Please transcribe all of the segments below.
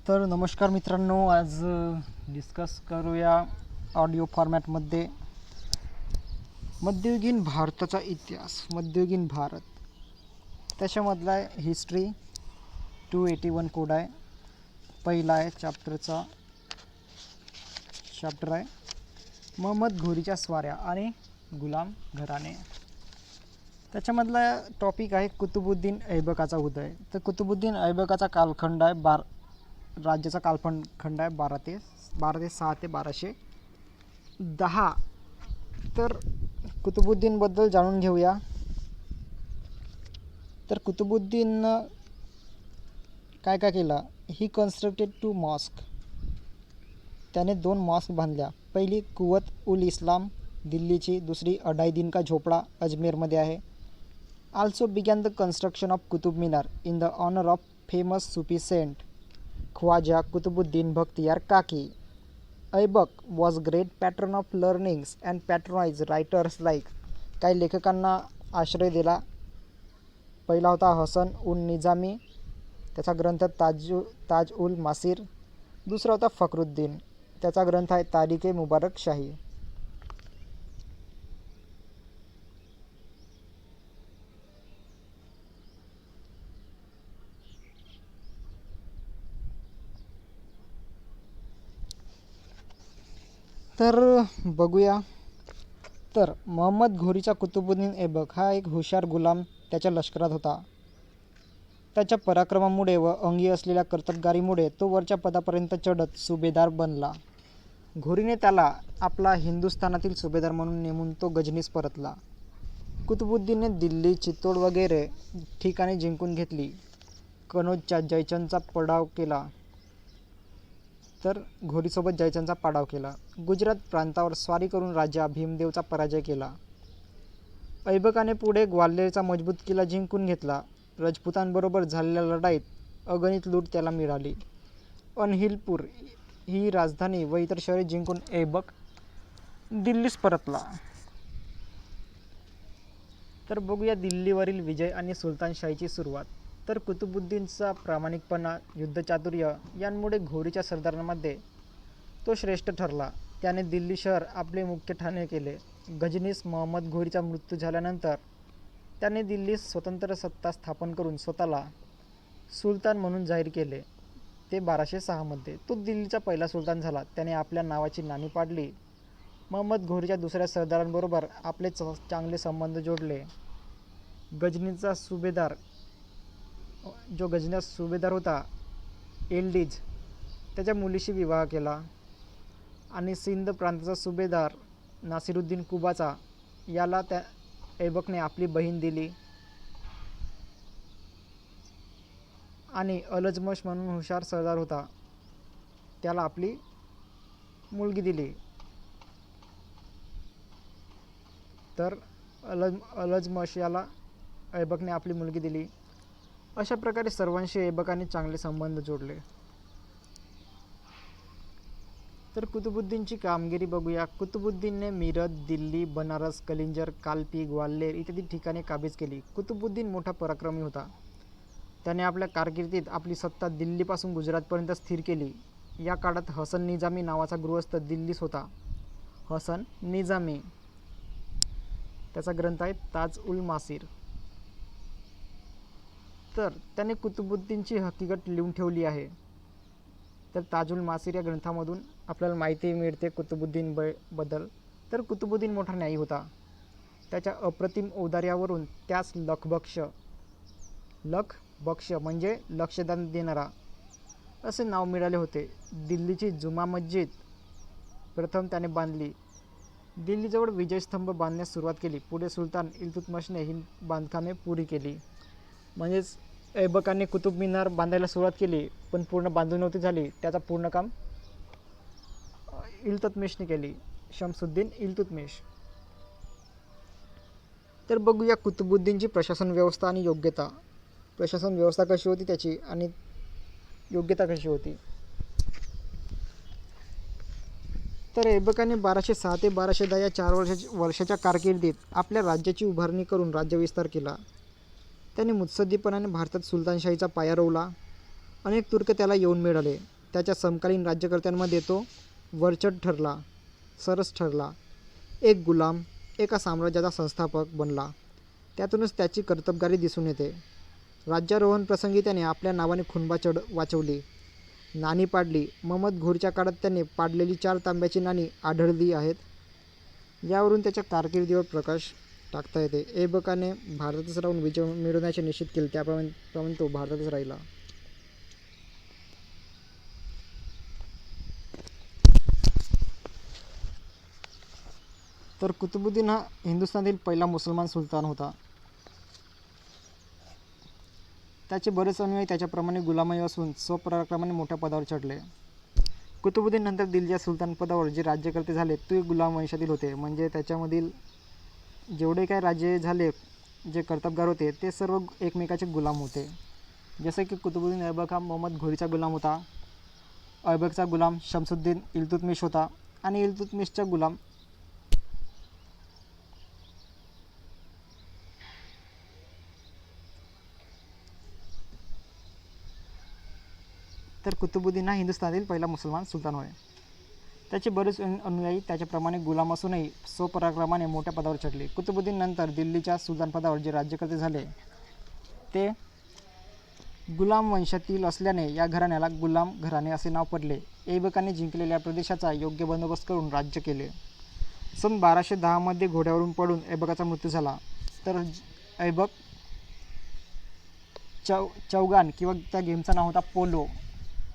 तर नमस्कार मित्रांनो, आज डिस्कस करूया ऑडिओ फॉर्मॅटमध्ये मध्ययुगीन भारताचा इतिहास. मध्ययुगीन भारत, त्याच्यामधला हिस्ट्री 281 कोड आहे. पहिला आहे चॅप्टर आहे महम्मद घोरीच्या स्वाऱ्या आणि गुलाम घराणे. त्याच्यामधला टॉपिक आहे कुतुबुद्दीन ऐबकाचा उदय. तर कुतुबुद्दीन ऐबकाचा कालखंड आहे राज्याचा कालखंड आहे 1206 ते 1210. तर कुतुबुद्दीनबद्दल जाणून घेऊया. तर कुतुबुद्दीन काय काय केलं? ही कन्स्ट्रक्टेड 2 मॉस्क. त्याने 2 मॉस्क बांधल्या. पहिली कुवत उल इस्लाम दिल्लीची, दुसरी अढाई दिन का झोपडा अजमेरमध्ये आहे. Also began the construction of Qutub Minar in the honour of famous Sufi saint Khwaja Qutbuddin Bakhtiyar Kaki. Aibak was great patron of learnings and patronise writers like. काही लेखकांना आश्रय दिला. पहिला होता हसन उल निजामी, त्याचा ग्रंथ ताज उल मासीर. दुसरा होता फखरुद्दीन, त्याचा ग्रंथ आहे तारीखे मुबारक शाही. तर बघूया. तर महम्मद घोरीचा कुतुबुद्दीन ऐबक हा एक हुशार गुलाम त्याच्या लष्करात होता. त्याच्या पराक्रमामुळे व अंगी असलेल्या कर्तबगारीमुळे तो वरच्या पदापर्यंत चढत सुभेदार बनला. घोरीने त्याला आपला हिंदुस्थानातील सुभेदार म्हणून नेमून तो गजनीस परतला. कुतुबुद्दीनने दिल्ली, चित्तोड वगैरे ठिकाणे जिंकून घेतली. कनौजच्या जयचंदचा पाडाव केला. तर घोरीसोबत जयचंदचा पाडाव केला. गुजरात प्रांतावर स्वारी करून राजा भीमदेवचा पराजय केला. ऐबकाने पुढे ग्वाल्हेरचा मजबूत किल्ला जिंकून घेतला. राजपुतांबरोबर झालेल्या लढाईत अगणित लूट त्याला मिळाली. अनहिलपूर ही राजधानी व इतर शहरे जिंकून ऐबक दिल्लीस परतला. तर बघूया दिल्लीवरील विजय आणि सुलतानशाहीची सुरुवात. तर कुतुबुद्दीनचा प्रामाणिकपणा, युद्धचातुर्य यांमुळे घोरीच्या सरदारांमध्ये तो श्रेष्ठ ठरला. त्याने दिल्ली शहर आपले मुख्य ठाणे केले. गजनीस महम्मद घोरीचा मृत्यू झाल्यानंतर त्याने दिल्लीत स्वतंत्र सत्ता स्थापन करून स्वतःला सुलतान म्हणून जाहीर केले. ते 1206 मध्ये तो दिल्लीचा पहिला सुलतान झाला. त्याने आपल्या नावाची नाणी पाडली. महम्मद घोरीच्या दुसऱ्या सरदारांबरोबर आपले चांगले संबंध जोडले. गजनीचा सुभेदार होता एल्डिज, त्याच्या मुलीशी विवाह केला. आणि सिंध प्रांताचा सुभेदार नासिरुद्दीन कुबाचा याला त्या ऐबकने आपली बहीण दिली. आणि अलजमश म्हणून हुशार सरदार होता, त्याला आपली मुलगी दिली. तर अलजमश याला ऐबकने आपली मुलगी दिली. अशा प्रकारे सर्वांशी ऐबकाने चांगले संबंध जोडले. तर कुतुबुद्दीनची कामगिरी बघूया. कुतुबुद्दीनने मीरत, दिल्ली, बनारस, कलिंजर, कालपी, ग्वाल्हेर इत्यादी ठिकाणे काबीज केली. कुतुबुद्दीन मोठा पराक्रमी होता. त्याने आपल्या कारकिर्दीत आपली सत्ता दिल्लीपासून गुजरातपर्यंत स्थिर केली. या काळात हसन निजामी नावाचा गृहस्थ दिल्लीस होता. हसन निजामी, त्याचा ग्रंथ आहे ताज उल मासीर. तर त्याने कुतुबुद्दीनची हकीकत लिहून ठेवली आहे. तर ताजुल मासीर या ग्रंथामधून आपल्याला माहिती मिळते कुतुबुद्दीन बद्दल. तर कुतुबुद्दीन मोठा न्यायी होता. त्याच्या अप्रतिम औदार्यावरून त्यास लखबक्ष म्हणजे लक्षदान देणारा असे नाव मिळाले होते. दिल्लीची जुमा मस्जिद प्रथम त्याने बांधली. दिल्लीजवळ विजयस्तंभ बांधण्यास सुरुवात केली. पुढे सुलतान इल्तुतमिशने ही बांधकामे पुरी केली. म्हणजेच ऐबकाने कुतुब मिनार बांधायला सुरुवात केली, पण पूर्ण बांधून नव्हती झाली. त्याचा पूर्ण काम इल्तुतमिशने केली, शमसुद्दीन इल्तुतमिश. तर बघूया कुतुबुद्दीनची प्रशासन व्यवस्था आणि योग्यता. प्रशासन व्यवस्था कशी होती त्याची आणि योग्यता कशी होती. तर ऐबकाने 1206 ते 1210 या 4 वर्षाच्या कारकिर्दीत आपल्या राज्याची उभारणी करून राज्यविस्तार केला. त्याने मुत्सद्दीपणाने भारतात सुलतानशाहीचा पाया रोवला. अनेक तुर्क त्याला येऊन मिळाले. त्याच्या समकालीन राज्यकर्त्यांमध्ये तो वरचढ ठरला, सरस ठरला. एक गुलाम, एका साम्राज्याचा संस्थापक बनला. त्यातूनच त्याची कर्तबगारी दिसून येते. राज्यारोहण प्रसंगी त्याने आपल्या नावाने खुनबाचड वाचवली, नाणी पाडली. महमद घोरीच्या काळात त्याने पाडलेली 4 तांब्याची नाणी आढळली आहेत. यावरून त्याच्या कारकिर्दीवर प्रकाश टाकता येते. ऐबकाने भारतातच राहून विजय मिळवण्याचे निश्चित केले, त्याप्रमाणे तो भारतातच राहिला. तर कुतुबुद्दीन हा हिंदुस्थानातील पहिला मुसलमान सुलतान होता. त्याचे बरेच अनुयायी त्याच्याप्रमाणे गुलामही असून स्वपराक्रमाने मोठ्या पदावर चढले. कुतुबुद्दीन नंतर दिल्लीच्या सुलतान पदावर जे राज्यकर्ते झाले ते गुलाम वंशातील होते. म्हणजे त्याच्यामधील जेवढे काही राजे झाले, जे कर्तबगार होते, ते सर्व एकमेकाचे गुलाम होते. जसे की कुतुबुद्दीन ऐबक हा महमद घोरीचा गुलाम होता, ऐबकचा गुलाम शमसुद्दीन इल्तुतमिश होता आणि इल्तुतमिशचा गुलाम तर कुतुबुद्दीन हा हिंदुस्थानातील पहिला मुसलमान सुलतान होय. त्याचे बरेच अनुयायी त्याच्याप्रमाणे गुलाम असूनही स्वपराक्रमाने मोठ्या पदावर चढले. कुतुबुद्दीन नंतर दिल्लीच्या सुलतानपदावर जे राज्यकर्ते झाले ते गुलाम वंशातील असल्याने या घराण्याला गुलाम घराणे असे नाव पडले. ऐबकाने जिंकलेल्या प्रदेशाचा योग्य बंदोबस्त करून राज्य केले. सन 1210 मध्ये घोड्यावरून पडून ऐबकाचा मृत्यू झाला. तर ऐबक चौगान किंवा त्या गेमचं नाव होता पोलो.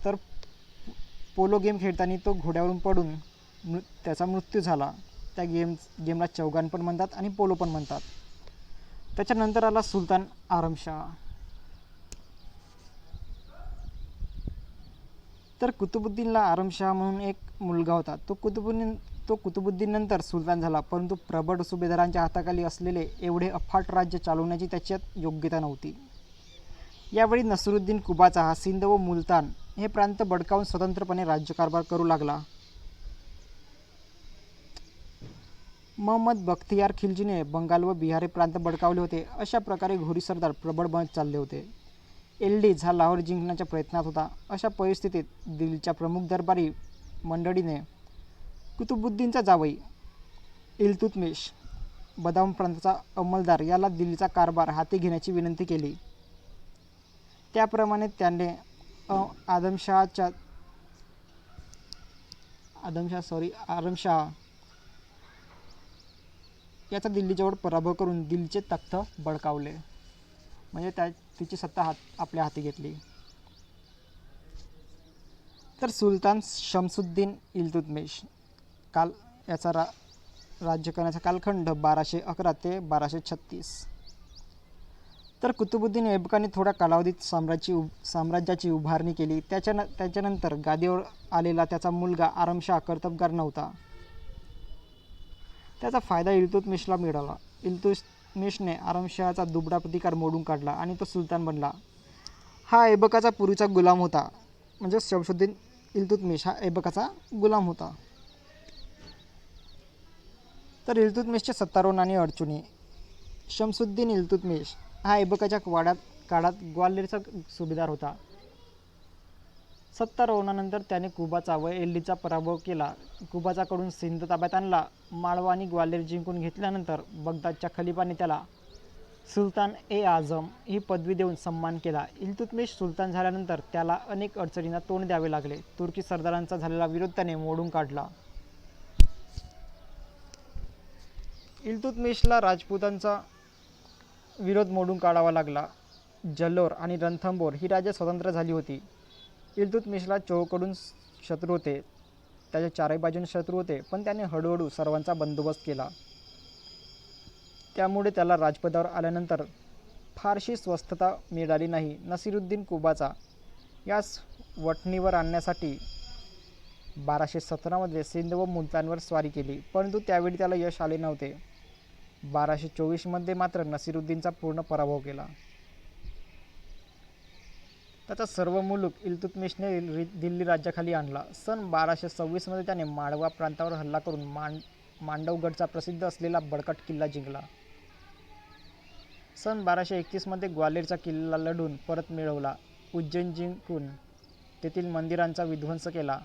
तर पोलो गेम खेळताना तो घोड्यावरून पडून त्याचा मृत्यू झाला. त्या गेमला चौगान पण म्हणतात आणि पोलो पण म्हणतात. त्याच्यानंतर आला सुलतान आरमशाह. तर कुतुबुद्दीनला आरमशाह म्हणून एक मुलगा होता. तो कुतुबुद्दीन नंतर सुलतान झाला, परंतु प्रबळ सुभेदारांच्या हाताखाली असलेले एवढे अफाट राज्य चालवण्याची त्याच्यात योग्यता नव्हती. यावेळी नसिरुद्दीन कुबाचा हा सिंध व मुलतान हे प्रांत बळकावून स्वतंत्रपणे राज्यकारभार करू लागला. महमद बख्तियार खिलजीने बंगाल व बिहार हे प्रांत बळकावले होते. अशा प्रकारे घोरी सरदार प्रबळ बनत चालले होते. एल्डिज हा लाहोर जिंकण्याच्या प्रयत्नात होता. अशा परिस्थितीत दिल्लीच्या प्रमुख दरबारी मंडळीने कुतुबुद्दीनचा जावई इल्तुतमिश, बदाम प्रांताचा अंमलदार याला दिल्लीचा कारभार हाती घेण्याची विनंती केली. त्याप्रमाणे त्याने आरमशाह याचा दिल्लीजवळ पराभव करून दिल्लीचे तख्त बळकावले, म्हणजे तिची सत्ता आपल्या हाती घेतली. तर सुलतान शमसुद्दीन इल्तुतमिश याचा राज्य करण्याचा कालखंड 1211 ते 1236. तर कुतुबुद्दीन ऐबकाने थोड्या कालावधीत साम्राज्याची उभारणी केली. त्याच्यानंतर गादीवर आलेला त्याचा मुलगा आरमशाह कर्तबगार नव्हता. त्याचा फायदा इल्तुतमिशला मिळाला. इल्तुतमिशने आरमशाहचा दुबळा प्रतिकार मोडून काढला आणि तो सुलतान बनला. हा ऐबकाचा पूर्वीचा गुलाम होता. म्हणजे शमसुद्दीन इल्तुतमिश हा ऐबकाचा गुलाम होता. तर इल्तुतमिशचे सत्तारोहण आणि अडचणी. शमसुद्दीन इल्तुतमिश हा ऐबकाच्या काळात ग्वाल्हेरचा सुभेदार होता. सत्तारोहणानंतर त्याने कुबाचा व एल्डीचा पराभव केला. कुबाचाकडून सिंध ताब्यात आणला. माळवा आणि ग्वाल्हेर जिंकून घेतल्यानंतर बगदादच्या खलिफाने त्याला सुलतान-ए-आझम ही पदवी देऊन सन्मान केला. इल्तुतमिश सुलतान झाल्यानंतर त्याला अनेक अडचणींना तोंड द्यावे लागले. तुर्की सरदारांचा झालेला विरोध त्याने मोडून काढला. इल्तुतमिशला राजपुतांचा विरोध मोडून काढावा लागला. जल्लोर आणि रणथंबोर ही राज्ये स्वतंत्र झाली होती. इल्तुतमिशला चोहोकडून शत्रू होते, त्याच्या चारही बाजूने शत्रू होते, पण त्याने हळूहळू सर्वांचा बंदोबस्त केला. त्यामुळे त्याला राजपदावर आल्यानंतर फारशी स्वस्थता मिळाली नाही. नसिरुद्दीन कुबाचा यास वठणीवर आणण्यासाठी 1217 मध्ये सिंध व मुलतानवर स्वारी केली, परंतु त्यावेळी त्याला यश आले नव्हते. 1224 मध्ये मात्र नसिरुद्दीनचा पूर्ण पराभव केला. त्याचा सर्व मुलूक इल्तुतमिशने दिल्ली राज्याखाली आणला. सन 1226 मध्ये त्याने माळवा प्रांतावर हल्ला करून मांडवगडचा प्रसिद्ध असलेला बळकट किल्ला जिंकला. सन 1231 मध्ये ग्वाल्हेरचा किल्ला लढून परत मिळवला उज्जैन जिंकून तेथील मंदिरांचा विध्वंस केला.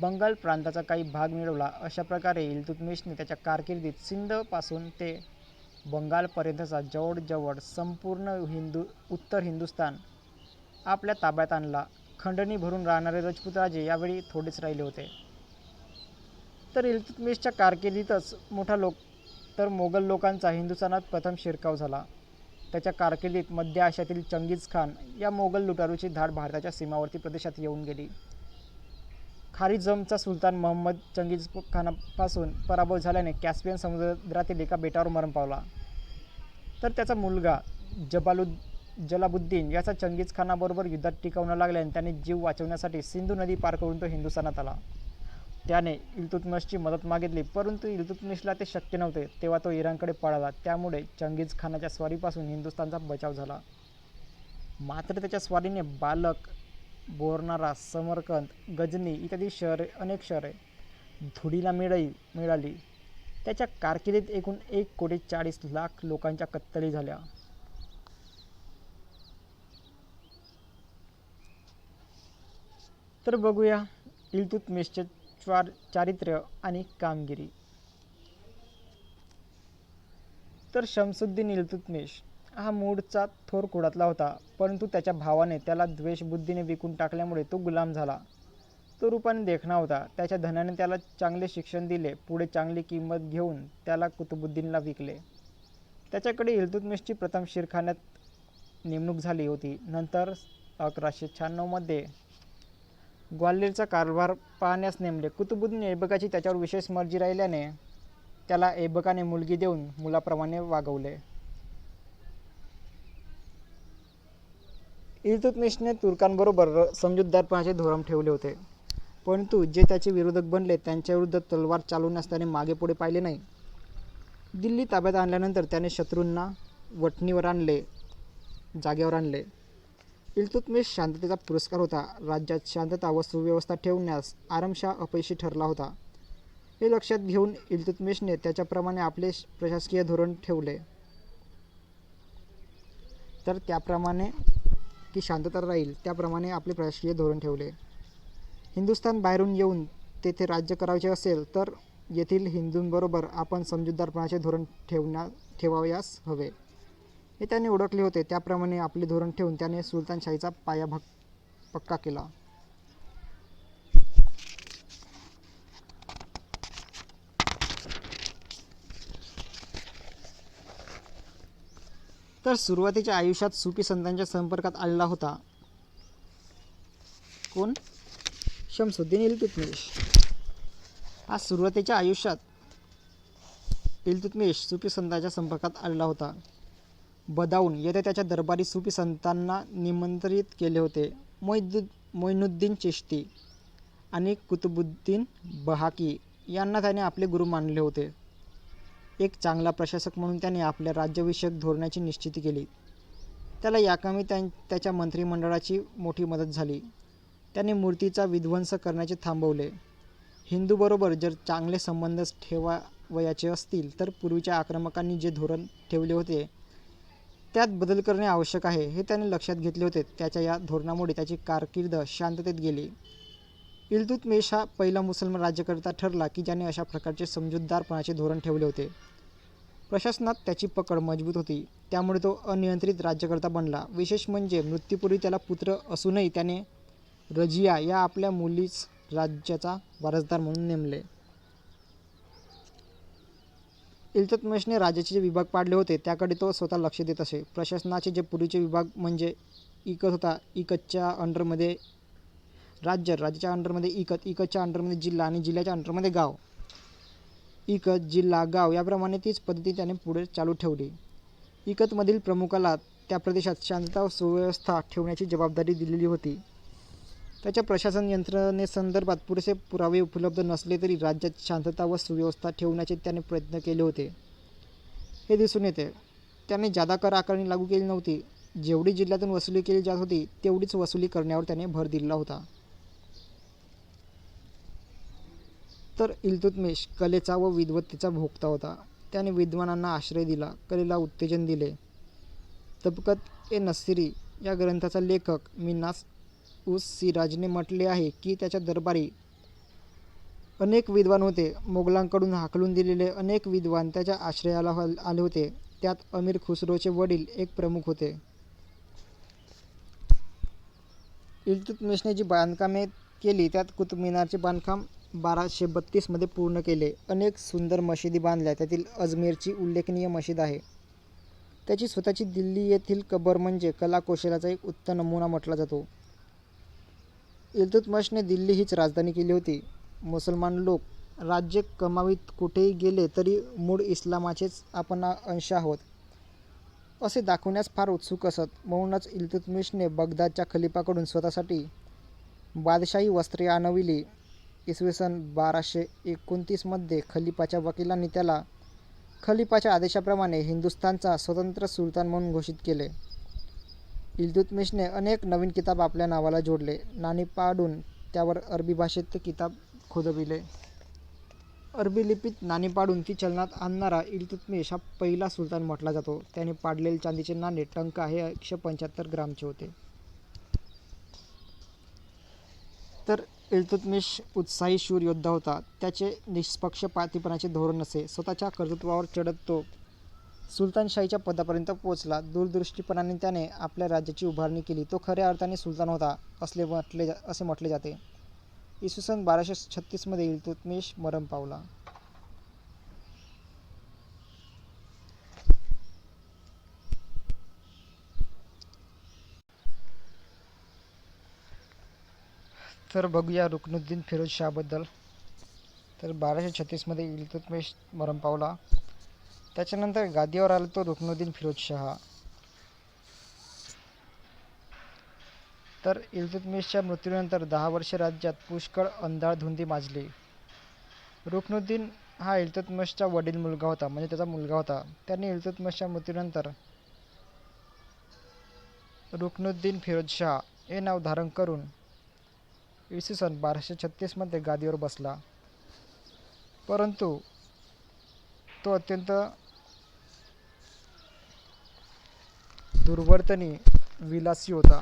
बंगाल प्रांताचा काही भाग मिळवला. अशा प्रकारे इल्तुतमिशने त्याच्या कारकिर्दीत सिंधपासून ते बंगालपर्यंतचा जवळजवळ संपूर्ण उत्तर हिंदुस्थान आपल्या ताब्यात आणला. खंडणी भरून राहणारे राजपूत राजे यावेळी थोडेच राहिले होते. तर इल्तुतमिशच्या कारकिर्दीतच मोगल लोकांचा हिंदुस्थानात प्रथम शिरकाव झाला. त्याच्या कारकिर्दीत मध्य आशियातील चंगीझ खान या मोगल लुटारूची धाड भारताच्या सीमावर्ती प्रदेशात येऊन गेली. खारिझमचा सुलतान महम्मद चंगीझ खानापासून पराभव झाल्याने कॅस्पियन समुद्रातील एका बेटावर मरण पावला. तर त्याचा मुलगा जलाबुद्दीन याचा चंगीझ खानाबरोबर युद्धात टिकाव न लागल्याने त्याने जीव वाचवण्यासाठी सिंधू नदी पार करून तो हिंदुस्थानात आला. त्याने इल्तुतमिशची मदत मागितली, परंतु इल्तुतमिशला ते शक्य नव्हते. तेव्हा तो इराणकडे पळाला. त्यामुळे चंगीझ खानाच्या स्वारीपासून हिंदुस्थानचा बचाव झाला. मात्र त्याच्या स्वारीने बालक, बोरनारा, समरकंद, गजनी इत्यादी अनेक शहरे धुळीला मिळाली. त्याच्या कारकिर्दीत एकूण 1,40,00,000 लोकांच्या कत्तली झाल्या. तर बघूया इल्तुतमिशचे चारित्र्य आणि कामगिरी. तर शमसुद्दीन इल्तुतमिश हा मूळचा थोर कुळातला होता, परंतु त्याच्या भावाने त्याला द्वेषबुद्धीने विकून टाकल्यामुळे तो गुलाम झाला. तो रूपाने देखणा होता. त्याच्या धनाने त्याला चांगले शिक्षण दिले. पुढे चांगली किंमत घेऊन त्याला कुतुबुद्दीनला विकले. त्याच्याकडे इल्तुतमिशची प्रथम शिरखान्यात नेमणूक झाली होती. नंतर 1196 मध्ये ग्वाल्हेरचा कारभार पाहण्यास नेमले. कुतुबुद्दीन ऐबकाची त्याच्यावर विशेष मर्जी राहिल्याने त्याला ऐबकाने मुलगी देऊन मुलाप्रमाणे वागवले. इल्तुतमिशने तुर्कांबरोबर समजूतदारपणाचे धोरण ठेवले होते, परंतु जे त्याचे विरोधक बनले त्यांच्याविरुद्ध तलवार चालवण्यास त्याने मागे पुढे पाहिले नाही. दिल्ली ताब्यात आणल्यानंतर त्याने शत्रूंना जागेवर आणले. इल्तुतमिश शांततेचा पुरस्कार होता. राज्यात शांतता व सुव्यवस्था ठेवण्यास आरमशाह अपयशी ठरला होता. हे लक्षात घेऊन इल्तुतमिशने त्याच्याप्रमाणे आपले प्रशासकीय धोरण ठेवले. तर त्याप्रमाणे की शांतता राहील त्याप्रमाणे आपले प्रशासकीय धोरण ठेवले. हिंदुस्थान बाहेरून येऊन तेथे राज्य करायचे असेल तर येथील हिंदूंबरोबर आपण समजूतदारपणाचे धोरण ठेवावयास हवे हे त्याने ओळखले होते. त्याप्रमाणे आपले धोरण ठेवून त्याने सुलतानशाहीचा पाया पक्का केला. तर सुरुवातीच्या आयुष्यात सुफी संतांच्या संपर्कात आलेला होता. कोण? शमसुद्दीन इल्तुतमिश. आज सुरुवातीच्या आयुष्यात इल्तुतमिश सुफी संतांच्या संपर्कात आलेला होता. बदाऊन येथे त्याच्या दरबारी सुफी संतांना निमंत्रित केले होते. मोइनुद्दीन चिश्ती आणि कुतुबुद्दीन बहाकी यांना त्याने आपले गुरु मानले होते. एक चांगला प्रशासक म्हणून त्याने आपल्या राज्यविषयक धोरणाची निश्चिती केली. त्याला याकामी त्याच्या मंत्रिमंडळाची मोठी मदत झाली. त्याने मूर्तीचा विध्वंस करण्याचे थांबवले. हिंदूबरोबर जर चांगले संबंध ठेवावयाचे असतील तर पूर्वीच्या आक्रमकांनी जे धोरण ठेवले होते त्यात बदल करणे आवश्यक आहे हे त्याने लक्षात घेतले होते. त्याच्या या धोरणामुळे त्याची कारकीर्द शांततेत गेली. इल्तुतमिश हा पहिला मुसलमान राज्यकर्ता ठरला की ज्याने अशा प्रकारचे समजूतदारपणाचे धोरण ठेवले होते. प्रशासनात त्याची पकड मजबूत होती, त्यामुळे तो अनियंत्रित राज्यकर्ता बनला. विशेष म्हणजे मृत्यूपूर्वी त्याला पुत्र असूनही त्याने रजिया या आपल्या मुलीस राज्याचा वारसदार म्हणून नेमले. इल्तुतमिशने राज्याचे जे विभाग पाडले होते त्याकडे तो स्वतः लक्ष देत असे. प्रशासनाचे जे पूर्वीचे विभाग म्हणजे इकत होता, इकतच्या अंडरमध्ये राज्य, राज्याच्या अंडरमध्ये इकत, इकतच्या अंडरमध्ये जिल्हा आणि जिल्ह्याच्या अंडरमध्ये गाव. इकत, जिल्हा, गाव याप्रमाणे तीच पद्धती त्याने पुढे चालू ठेवली. इकतमधील प्रमुखाला त्या प्रदेशात शांतता व सुव्यवस्था ठेवण्याची जबाबदारी दिलेली होती. त्याच्या प्रशासन यंत्रणेसंदर्भात पुरेसे पुरावे उपलब्ध नसले तरी राज्यात शांतता व सुव्यवस्था ठेवण्याचे त्याने प्रयत्न केले होते हे दिसून येते. त्याने जादा कर आकारणी लागू केली नव्हती. जेवढी जिल्ह्यातून वसुली केली जात होती तेवढीच वसुली करण्यावर त्याने भर दिला होता. तर इल्तुतमिश कलेचा व विद्वत्तेचा भोक्ता होता. त्याने विद्वानांना आश्रय दिला, कलेला उत्तेजन दिले. तबकत ए नसिरी या ग्रंथाचा लेखक मिन्हाज उस सिराजने म्हटले आहे की त्याच्या दरबारी अनेक विद्वान होते. मोगलांकडून हाकलून दिलेले अनेक विद्वान त्याच्या आश्रयाला आले होते. त्यात अमीर खुसरोचे वडील एक प्रमुख होते. इल्तुतमिशने जी बांधकामे केली त्यात कुतुब मिनारचे बांधकाम 1232 मध्ये पूर्ण केले. अनेक सुंदर मशिदी बांधल्या. त्यातील अजमेरची उल्लेखनीय मशीद आहे. त्याची स्वतःची दिल्ली येथील कबर म्हणजे कलाकौशल्याचा एक उत्तम नमुना म्हटला जातो. इल्तुतमिशने दिल्ली हीच राजधानी केली होती. मुसलमान लोक राज्य कमावीत कुठेही गेले तरी मूळ इस्लामाचेच आपण अंश आहोत असे दाखवण्यास फार उत्सुक असत. म्हणूनच इल्तुतमिशने बगदादच्या खलिफाकडून स्वतःसाठी बादशाही वस्त्रे आणविली. इसवी सन 1229 मध्ये खलिफाच्या वकिलांनी त्याला खलिफाच्या आदेशाप्रमाणे हिंदुस्थानचा स्वतंत्र सुलतान म्हणून घोषित केले. इल्तुतमिशने अनेक नवीन किताब आपल्या नावाला जोडले. नाणी पाडून त्यावर अरबी भाषेत किताब खोदविले. अरबी लिपीत नाणी पाडून ती चलनात आणणारा इल्तुतमिश हा पहिला सुलतान म्हटला जातो. त्याने पाडलेले चांदीचे नाणे टंका हे 175 ग्रामचे होते. तर इल्तुतमिश उत्साही शूर योद्धा होता. त्याचे निष्पक्षपातीपणाचे धोरण नसे. स्वतःच्या कर्तृत्वावर चढत तो सुलतानशाहीच्या पदापर्यंत पोहोचला. दूरदृष्टीपणाने त्याने आपल्या राज्याची उभारणी केली. तो खऱ्या अर्थाने सुलतान होता असे म्हटले जाते. इसवी सन 1236 मध्ये इल्तुतमिश मरण पावला. तर बघूया रुकनुद्दीन फिरोज शाहबद्दल. तर 1236 मध्ये इल्तुतमिश मरण पावला. त्याच्यानंतर गादीवर आला तो रुकनुद्दीन फिरोज शाह. तर इल्तुतमिशच्या मृत्यूनंतर 10 वर्षे राज्यात पुष्कळ अंधाधुंदी माजली. रुकनुद्दीन हा इल्तुतमिशचा वडील मुलगा होता, म्हणजे त्याचा मुलगा होता. त्याने इल्तुतमिशच्या मृत्यूनंतर रुकनुद्दीन फिरोज शाह हे नाव धारण करून इसवी सन 1236 मध्ये गादीवर बसला. परंतु तो अत्यंत दुर्वर्तनी विलासी होता.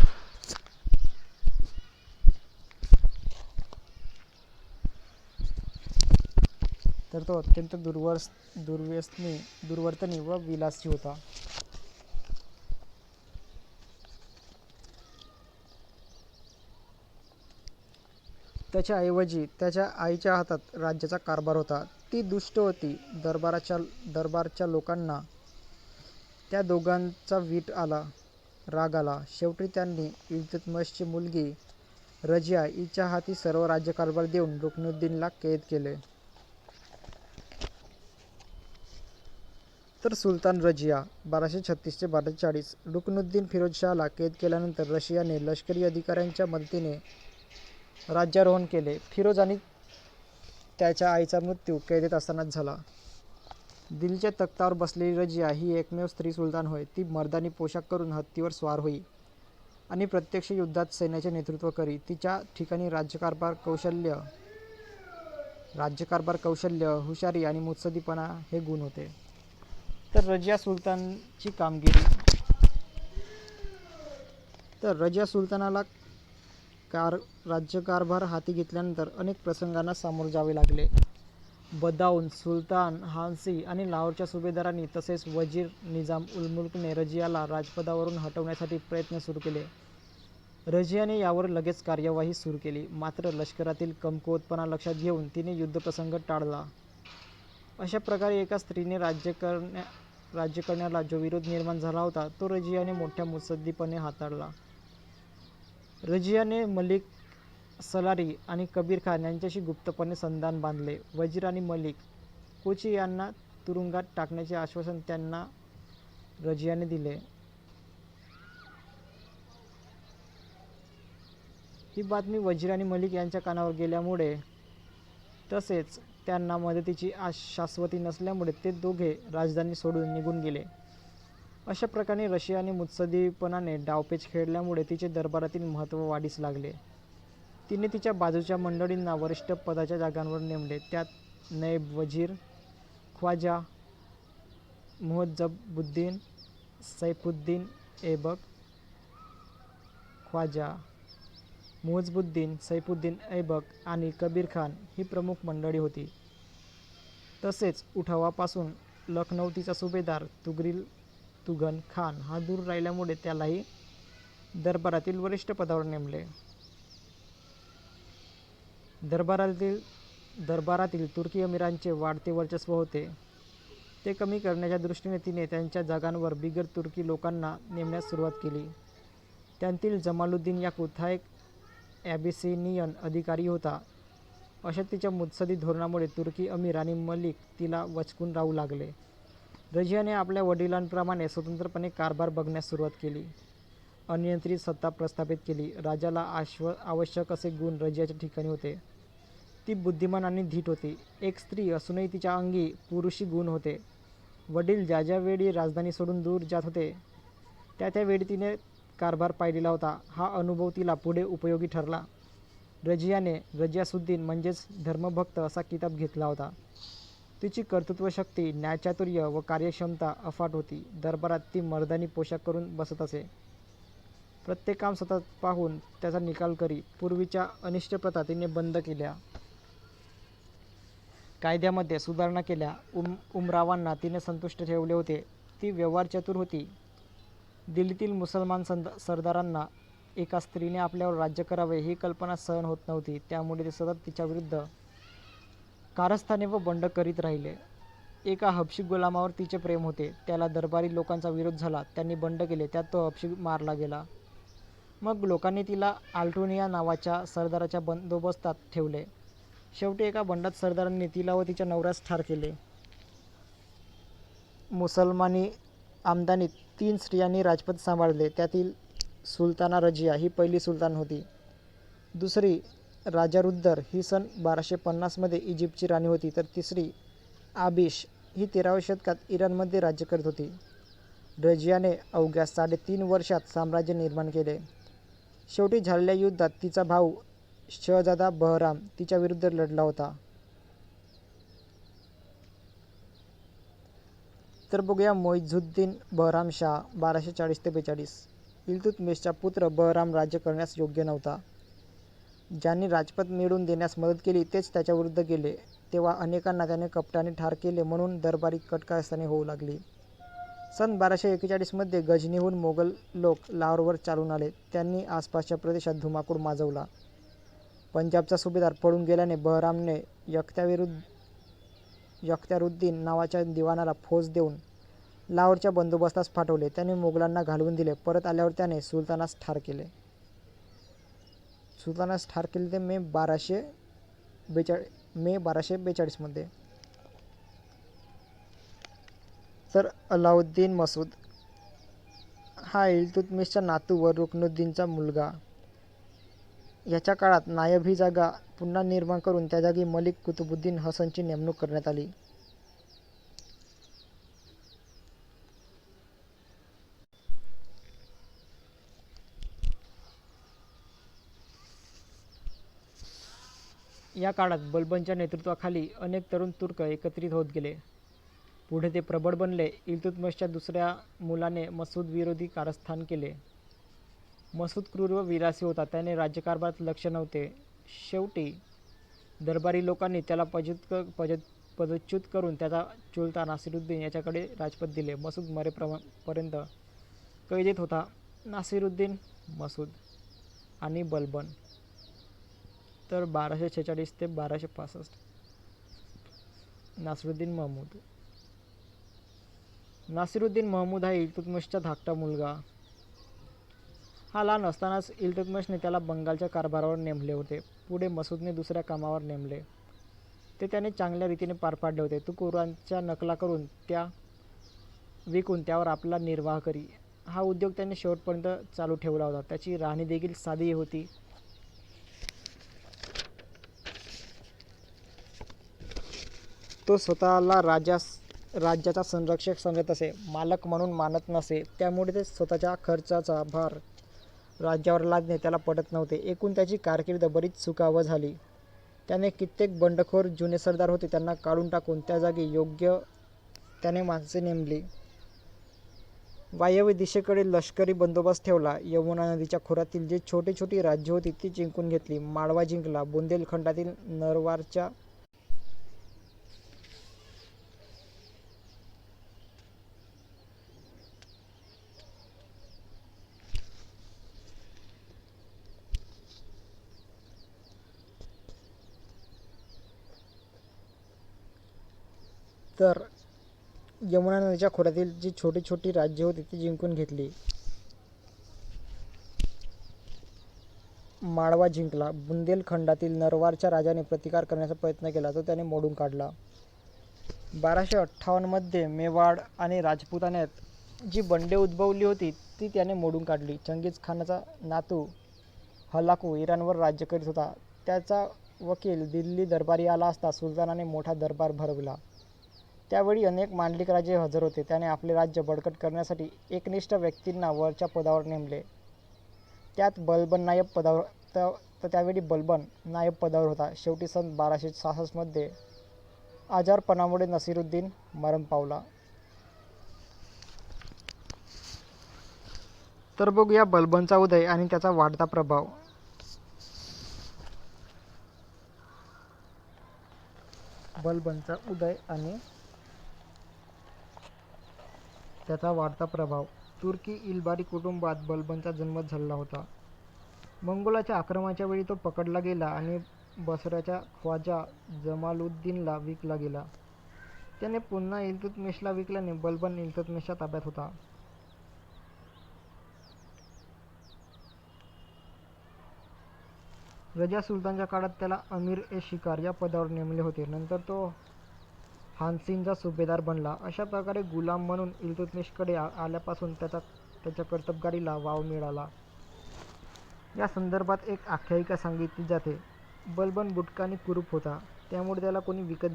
तर तो अत्यंत दुर्वर्तनी व विलासी होता. त्याच्या ऐवजी त्याच्या आईच्या हातात राज्याचा कारभार होता. ती दुष्ट होती. दरबारच्या लोकांना त्या दोघांचा राग आला. शेवटी त्यांनी इल्तुतमिशची मुलगी रजिया हिच्या हाती सर्व राज्यकारभार देऊन रुकनुद्दीनला कैद केले. तर सुलतान रजिया 1236 ते 1240. रुकनुद्दीन फिरोज शाहला कैद केल्यानंतर रशियाने लष्करी अधिकाऱ्यांच्या मदतीने राज्यारोहण केले. फिरोज आणि त्याच्या आईचा मृत्यू कैदेत असतानाच झाला. दिल्लीच्या तख्तावर बसलेली रजिया ही एकमेव स्त्री सुलतान होय. ती मर्दानी पोशाख करून हत्तीवर स्वार होई आणि प्रत्यक्ष युद्धात सैन्याचे नेतृत्व करी. तिच्या ठिकाणी राज्यकारभार कौशल्य, हुशारी आणि मुत्सद्दीपणा हे गुण होते. तर रजिया सुलतानची कामगिरी. तर रजिया सुलतानाला राज्यकारभार हाती घेतल्यानंतर अनेक प्रसंगांना सामोरे जावे लागले. बदाऊन, सुलतान हान्सी आणि लाहोरच्या सुभेदारांनी तसेच वजीर निजाम उल मुल्कने रजियाला राजपदावरून हटवण्यासाठी प्रयत्न सुरू केले. रजियाने यावर लगेच कार्यवाही सुरू केली. मात्र लष्करातील कमकुवतपणा लक्षात घेऊन तिने युद्धप्रसंग टाळला. अशा प्रकारे एका स्त्रीने राज्य करण्याला जो विरोध निर्माण झाला होता तो रजियाने मोठ्या मुत्सद्दीपणे हाताळला. रजियाने मलिक सलारी आणि कबीर खान यांच्याशी गुप्तपणे संधान बांधले. वजीर आणि मलिक कोची यांना तुरुंगात टाकण्याचे आश्वासन त्यांना रजियाने दिले. ही बातमी वजीर आणि मलिक यांच्या कानावर गेल्यामुळे तसेच त्यांना मदतीची शाश्वती नसल्यामुळे ते दोघे राजधानी सोडून निघून गेले. अशा प्रकारे रशियाने मुत्सद्दीपणाने डावपेच खेळल्यामुळे तिचे दरबारातील महत्त्व वाढीस लागले. तिने तिच्या बाजूच्या मंडळींना वरिष्ठ पदाच्या जागांवर नेमले. त्यात नैब वजीर, ख्वाजा मुअज्जबुद्दीन, सैफुद्दीन ऐबक, ख्वाजा मुइझुद्दीन, सैफुद्दीन ऐबक आणि कबीर खान ही प्रमुख मंडळी होती. तसेच उठावापासून लखनौतीचा सुभेदार तुघन खान हा दूर राहिल्यामुळे त्यालाही दरबारातील वरिष्ठ पदावर नेमले. दरबारातील तुर्की अमीरांचे वाढते वर्चस्व होते. ते कमी करण्याच्या दृष्टीने तिने त्यांच्या जागांवर बिगर तुर्की लोकांना नेमण्यास सुरुवात केली. त्यांतील जमालुद्दीन याकूत हा एक ॲबिसिनियन अधिकारी होता. अशा तिच्या मुत्सदी धोरणामुळे तुर्की अमीर आणि मलिक तिला वचकून राहू लागले. रझियाने आपल्या वडिलांप्रमाणे स्वतंत्रपणे कारभार बघण्यास सुरुवात केली. अनियंत्रित सत्ता प्रस्थापित केली. राजाला आवश्यक असे गुण रझियाच्या ठिकाणी होते. ती बुद्धिमान आणि धीट होती. एक स्त्री असूनही तिच्या अंगी पुरुषी गुण होते. वडील ज्या ज्या वेळी राजधानी सोडून दूर जात होते त्या वेळी तिने कारभार पाहिलेला होता. हा अनुभव तिला पुढे उपयोगी ठरला. रझियाने रझियासुद्दीन म्हणजेच धर्मभक्त असा किताब घेतला होता. तिची कर्तृत्वशक्ती, न्यायचातुर्य व कार्यक्षमता अफाट होती. दरबारात ती मर्दानी पोशाख करून बसत असे. प्रत्येक काम सतत पाहून त्याचा निकाल करी. पूर्वीच्या अनिष्ट प्रथा तिने बंद केल्या. कायद्यामध्ये सुधारणा केल्या. उमरावांना तिने संतुष्ट ठेवले होते. ती व्यवहारचतुर होती. दिल्लीतील मुसलमान सरदारांना एका स्त्रीने आपल्यावर राज्य करावे ही कल्पना सहन होत नव्हती. त्यामुळे ते सतत तिच्याविरुद्ध कारस्थाने व बंड करीत राहिले. एका हबशी गुलामावर तिचे प्रेम होते. त्याला दरबारी लोकांचा विरोध झाला. त्यांनी बंड केले. त्यात तो हबशी मारला गेला. मग लोकांनी तिला आल्टोनिया नावाच्या सरदाराच्या बंदोबस्तात ठेवले. शेवटी एका बंडात सरदारांनी तिला व तिच्या नवऱ्यास ठार केले. मुसलमानी आमदानीत 3 स्त्रियांनी राजपद सांभाळले. त्यातील सुलताना रझिया ही पहिली सुलतान होती. दुसरी राजारुद्दर ही सन 1250 मध्ये इजिप्तची राणी होती. तर तिसरी आबिश ही 13व्या शतकात इराणमध्ये राज्य करत होती. रझियाने अवघ्या 3.5 वर्षात साम्राज्य निर्माण केले. शेवटी झालेल्या युद्धात तिचा भाऊ शहजादा बहराम तिच्याविरुद्ध लढला होता. तर बघूया मुइझुद्दीन बहराम शाह 1240 ते 42. इल्तुतमिशचा पुत्र बहराम राज्य करण्यास योग्य नव्हता. ज्यांनी राजपद मिळवून देण्यास मदत केली तेच त्याच्याविरुद्ध गेले. तेव्हा अनेकांना त्याने कपटाने ठार केले म्हणून दरबारी कटकारस्थाने होऊ लागली. सन 1241 मध्ये गझनीहून मोगल लोक लाहोरवर चालून आले. त्यांनी आसपासच्या प्रदेशात धुमाकूळ माजवला. पंजाबचा सुभेदार पळून गेल्याने बहरामने यख्तियारुद्दीन नावाच्या दिवाणाला फौज देऊन लाहोरच्या बंदोबस्तास पाठवले. त्याने मोगलांना घालवून दिले. परत आल्यावर त्याने सुलतानास ठार केले. ते मे 1242 मध्ये. तर अलाउद्दीन मसूद हा इल्तुतमिशचा नातू व रुकनुद्दीनचा मुलगा. याच्या काळात नायब ही जागा पुन्हा निर्माण करून त्या जागी मलिक कुतुबुद्दीन हसनची नेमणूक करण्यात आली. या काळात बलबनच्या नेतृत्वाखाली अनेक तरुण तुर्क एकत्रित होत गेले. पुढे ते प्रबळ बनले. इल्तुतमिशच्या दुसऱ्या मुलाने मसूद विरोधी कारस्थान केले. मसूद क्रूर व विलासी होता. त्याने राज्यकारभारात लक्ष नव्हते. शेवटी दरबारी लोकांनी त्याला पदच्युत करून त्याचा चुलता नासिरुद्दीन याच्याकडे राजपद दिले. मसूद मरेपर्यंत कैदेत होता. नासिरुद्दीन, मसूद आणि बलबन. तर 1246 ते 1265. नासिरुद्दीन महमूद हा इल्तुतमिशचा धाकटा मुलगा. हा लहान असतानाच इल्तुतमिशने त्याला बंगालच्या कारभारावर नेमले होते. पुढे मसूदने दुसऱ्या कामावर नेमले. ते त्याने चांगल्या रीतीने पार पाडले होते. तो कुराणच्या नकला करून त्या विकून त्यावर आपला निर्वाह करी. हा उद्योग त्याने शेवटपर्यंत चालू ठेवला होता. त्याची राहणी देखील साधी होती. तो स्वतःला राज्याचा संरक्षक समजत असे. मालक म्हणून मानत नसे. त्यामुळे ते स्वतःच्या खर्चाचा भार राज्यावर लादणे त्याला पटत नव्हते. एकूण त्याची कारकीर्द बरीच सुखावह झाली. त्याने कित्येक बंडखोर जुने सरदार होते त्यांना काढून टाकून त्या जागी योग्य त्याने माणसे नेमली वायव्य दिशेकडे लष्करी बंदोबस्त ठेवला. यमुना नदीच्या खोऱ्यातील जी छोटी छोटी राज्ये होती ती जिंकून घेतली. माळवा जिंकला. बुंदेलखंडातील नरवारच्या तर यमुना नदीच्या खोऱ्यातील जी छोटी छोटी राज्ये होती ती जिंकून घेतली. माळवा जिंकला. बुंदेलखंडातील नरवारच्या राजाने प्रतिकार करण्याचा प्रयत्न केला, तो त्याने मोडून काढला. 1258 मध्ये मेवाड आणि राजपुतान्यात जी बंडे उद्भवली होती ती त्याने मोडून काढली. चंगीज खानाचा नातू हलाकू इराणवर राज्य करीत होता. त्याचा वकील दिल्ली दरबारी आला असता सुलतानाने मोठा दरबार भरवला. त्यावेळी अनेक मांडलिक राजे हजर होते. त्याने आपले राज्य बळकट करण्यासाठी एकनिष्ठ व्यक्तींना वरच्या पदावर नेमले. त्यात बलबन नायब पदावर त्यावेळी बलबन नायब पदावर होता. शेवटी सन 1266 मध्ये आजारपणामुळे नसीरुद्दीन मरण पावला. तर बघूया बलबनचा उदय आणि त्याचा वाढता प्रभाव. बलबनचा उदय आणि त्याचा वाढता प्रभाव. तुर्की इल्बारी कुटुंबात बलबनचा जन्म झाला होता. मंगोलाच्या आक्रमणाच्या वेळी तो पकडला गेला आणि बसराच्या ख्वाजा जमालुद्दीनला विकला गेला. त्याने पुन्हा इल्तुतमिशला विकल्याने बलबन इल्तुतमिशच्या ताब्यात होता. रजा सुलतानच्या काळात त्याला अमीर ए शिकार या पदावर नेमले होते. नंतर तो हानसीनचा सुभेदार बनला. अशा प्रकारे गुलाम म्हणून इल्तुतमिशकडे आल्यापासून त्याच्या कर्तबगारीला वाव मिळाला. या संदर्भात एक आख्यायिका सांगितली जाते. बलबन बुटका आणि कुरूप होता, त्यामुळे त्याला कोणी विकत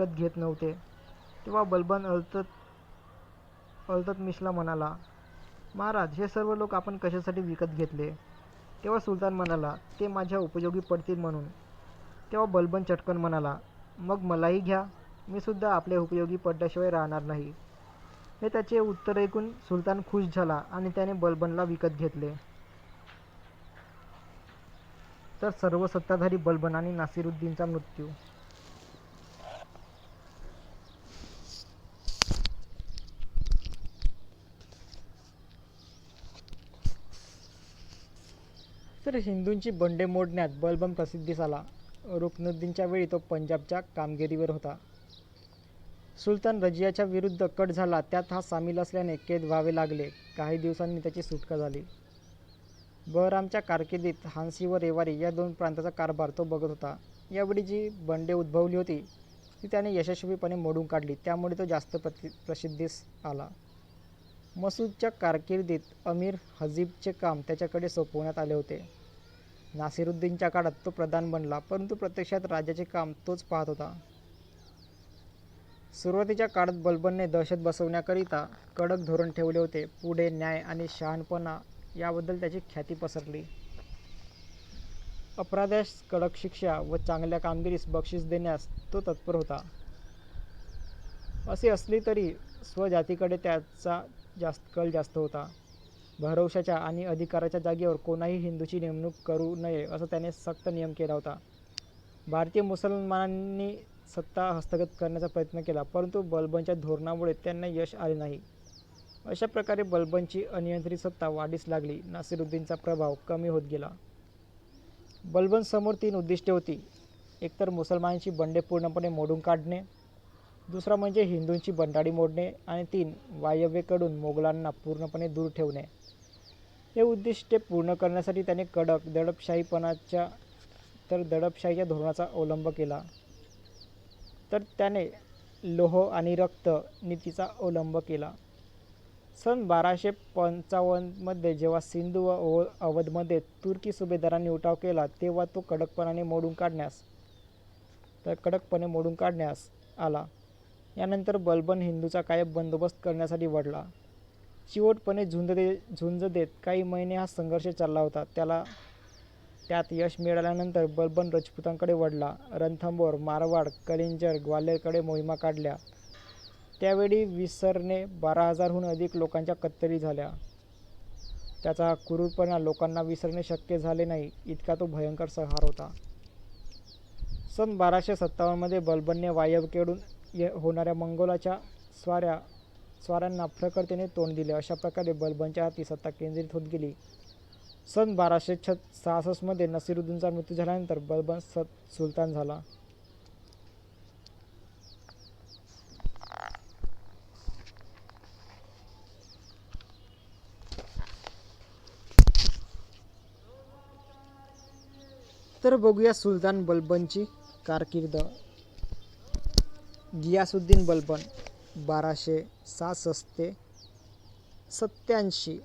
घेत नव्हते. तेव्हा बलबन इल्तुतमिशला म्हणाला, महाराज, हे सर्व लोक आपण कशासाठी विकत घेतले? तेव्हा सुलतान म्हणाला, ते माझ्या उपयोगी पडतील म्हणून. तेव्हा बलबन चटकन म्हणाला, मग मलाही घ्या, मी सुद्धा आपल्या उपयोगी पडल्याशिवाय राहणार नाही. हे त्याचे उत्तर ऐकून सुलतान खुश झाला आणि त्याने बलबनला विकत घेतले. तर सर्व सत्ताधारी बलबन आणि नासिरुद्दीनचा मृत्यू. तर हिंदूंची बंडे मोडण्यात बलबन प्रसिद्धीस आला. रुकनुद्दीनच्या वेळी तो पंजाबच्या कामगिरीवर होता. सुलतान रजियाच्या विरुद्ध कट झाला, त्यात हा सामील असल्याने कैद व्हावे लागले. काही दिवसांनी त्याची सुटका झाली. बहरामच्या कारकिर्दीत हान्सी व रेवारी या दोन प्रांतांचा कारभार तो बघत होता. यावेळी जी बंडे उद्भवली होती ती त्याने यशस्वीपणे मोडून काढली, त्यामुळे तो जास्त प्रसिद्धीस आला. मसूदच्या कारकिर्दीत अमीर हजीबचे काम त्याच्याकडे सोपवण्यात आले होते. नासिरुद्दीनच्या काळात तो प्रधान बनला, परंतु प्रत्यक्षात राज्याचे काम तोच पाहत होता. सुरुवातीच्या काळात बलबनने दहशत बसवण्याकरिता कडक धोरण ठेवले होते. पुढे न्याय आणि शहाणपणा याबद्दल त्याची ख्याती पसरली. अपराध्यास कडक शिक्षा व चांगल्या कामगिरीस बक्षीस देण्यास तो तत्पर होता. असे असले तरी स्वजातीकडे त्याचा कल जास्त होता. भरवशाच्या आणि अधिकाराच्या जागेवर कोणाही हिंदूची नेमणूक करू नये असा त्याने सक्त नियम केला होता. भारतीय मुसलमानांनी सत्ता हस्तगत करण्याचा प्रयत्न केला, परंतु बलबनच्या धोरणामुळे त्यांना यश आले नाही. अशा प्रकारे बलबनची अनियंत्रित सत्ता वाढीस लागली. नासिरुद्दीनचा प्रभाव कमी होत गेला. बलबनसमोर 3 उद्दिष्टे होती. एकतर मुसलमानांची बंडे पूर्णपणे मोडून काढणे, दुसरा म्हणजे हिंदूंची बंडाळी मोडणे आणि 3 वायव्येकडून मोगलांना पूर्णपणे दूर ठेवणे. हे उद्दिष्टे पूर्ण करण्यासाठी त्याने कडक दडपशाहीच्या धोरणाचा अवलंब केला. तर त्याने लोह आणि रक्त नीतीचा अवलंब केला. सन 1255 मध्ये जेव्हा सिंधू व अवधमध्ये तुर्की सुभेदारांनी उठाव केला, तेव्हा तो कडकपणे मोडून काढण्यास आला. यानंतर बलबन हिंदूचा कायम बंदोबस्त करण्यासाठी वळला. चिवटपणे झुंज देत काही महिने हा संघर्ष चालला होता. त्यात यश मिळाल्यानंतर बलबन राजपुतांकडे वळला. रणथंबोर, मारवाड, कलिंजर, ग्वाल्हेरकडे मोहिमा काढल्या. त्यावेळी विसरने 12,000हून अधिक लोकांच्या कत्तली झाल्या. त्याचा क्रूरपणा लोकांना विसरणे शक्य झाले नाही इतका तो भयंकर संहार होता. सन 1257 बलबनने वायव्येकडून होणाऱ्या मंगोलाच्या स्वाऱ्यांना प्रखरतेने तोंड दिले. अशा प्रकारे बलबनच्या हाती सत्ता केंद्रित होत गेली. सन 1266 नसिरुद्दीनचा मृत्यू झाल्यानंतर बलबन सुलतान झाला. तर बघूया सुलतान बलबनची कारकीर्द. गियासुद्दीन बलबन 1266 ते 87.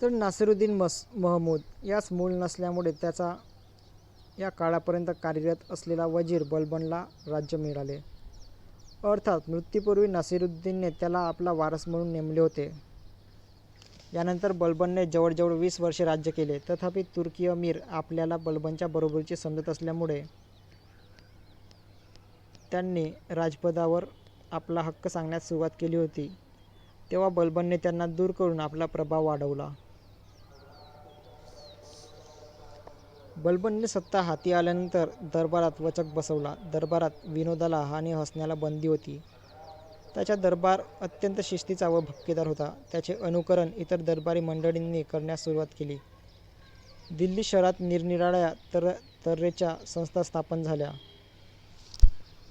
तर नासिरुद्दीन महमूद यास मूल नसल्यामुळे त्याचा या काळापर्यंत कार्यरत असलेला वजीर बलबनला राज्य मिळाले. अर्थात मृत्यूपूर्वी नासिरुद्दीनने त्याला आपला वारस म्हणून नेमले होते. यानंतर बलबनने जवळजवळ 20 वर्षे राज्य केले. तथापि तुर्की अमीर आपल्याला बलबनच्या बरोबरीची समजत असल्यामुळे त्यांनी राजपदावर आपला हक्क सांगण्यास सुरुवात केली होती. तेव्हा बलबनने त्यांना दूर करून आपला प्रभाव वाढवला. बलबनने सत्ता हाती आल्यानंतर दरबारात वचक बसवला. दरबारात विनोदाला आणि हसण्याला बंदी होती. त्याचा दरबार अत्यंत शिस्तीचा व भपकेदार होता. त्याचे अनुकरण इतर दरबारी मंडळींनी करण्यास सुरुवात केली. दिल्ली शहरात निरनिराळ्या तऱ्हेच्या संस्था स्थापन झाल्या.